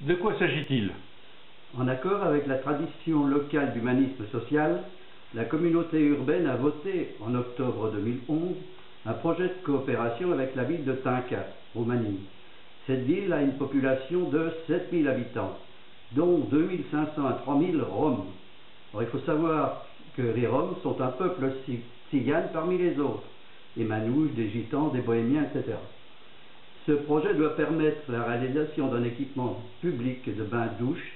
De quoi s'agit-il? En accord avec la tradition locale d'humanisme social, la communauté urbaine a voté en octobre 2011 un projet de coopération avec la ville de Tinca, Roumanie. Cette ville a une population de 7000 habitants, dont 2500 à 3000 Roms. Alors, il faut savoir que les Roms sont un peuple tzigane parmi les autres, des Manouches, des Gitans, des Bohémiens, etc. Ce projet doit permettre la réalisation d'un équipement public de bains-douches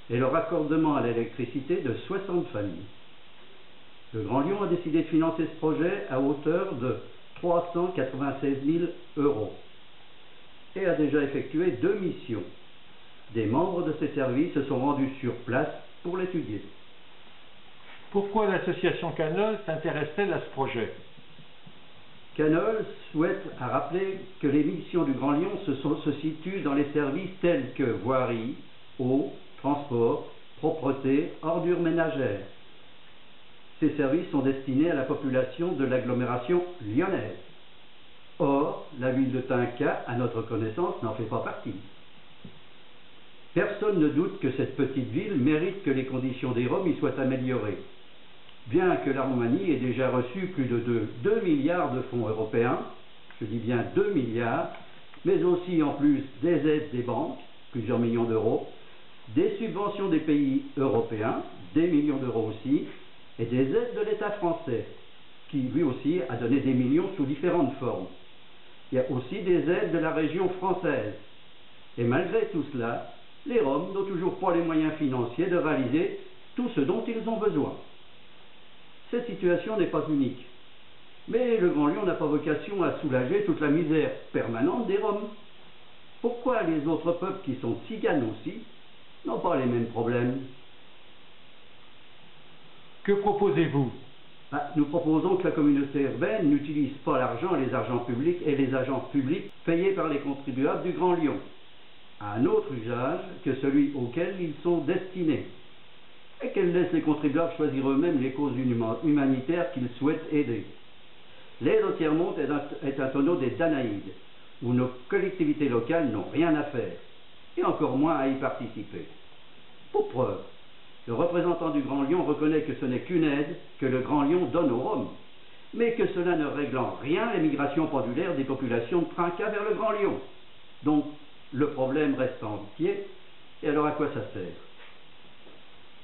et le raccordement à l'électricité de 60 familles. Le Grand Lyon a décidé de financer ce projet à hauteur de 396 000 € et a déjà effectué 2 missions. Des membres de ces services se sont rendus sur place pour l'étudier. Pourquoi l'association Canol s'intéresse-t-elle à ce projet? Canol souhaite rappeler que les missions du Grand Lyon se situent dans les services tels que voirie, eau, transport, propreté, ordures ménagères. Ces services sont destinés à la population de l'agglomération lyonnaise. Or, la ville de Tinca, à notre connaissance, n'en fait pas partie. Personne ne doute que cette petite ville mérite que les conditions des Roms y soient améliorées. Bien que la Roumanie ait déjà reçu plus de 2 milliards de fonds européens, je dis bien 2 milliards, mais aussi en plus des aides des banques, plusieurs millions d'euros, des subventions des pays européens, des millions d'euros aussi, et des aides de l'État français, qui lui aussi a donné des millions sous différentes formes. Il y a aussi des aides de la région française. Et malgré tout cela, les Roms n'ont toujours pas les moyens financiers de réaliser tout ce dont ils ont besoin. Cette situation n'est pas unique. Mais le Grand Lyon n'a pas vocation à soulager toute la misère permanente des Roms. Pourquoi les autres peuples qui sont tziganes aussi n'ont pas les mêmes problèmes? Que proposez-vous? Nous proposons que la communauté urbaine n'utilise pas l'argent et les argents publics et les agents publics payés par les contribuables du Grand Lyon à un autre usage que celui auquel ils sont destinés, et qu'elle laisse les contribuables choisir eux-mêmes les causes humanitaires qu'ils souhaitent aider. L'aide au tiers-monde est un tonneau des Danaïdes, où nos collectivités locales n'ont rien à faire, et encore moins à y participer. Pour preuve, le représentant du Grand Lyon reconnaît que ce n'est qu'une aide que le Grand Lyon donne aux Roms, mais que cela ne règle en rien l'émigration pendulaire des populations de Tinca vers le Grand Lyon. Donc, le problème reste entier, et alors à quoi ça sert?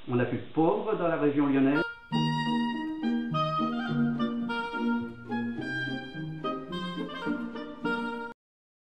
On n'a plus de pauvres dans la région lyonnaise.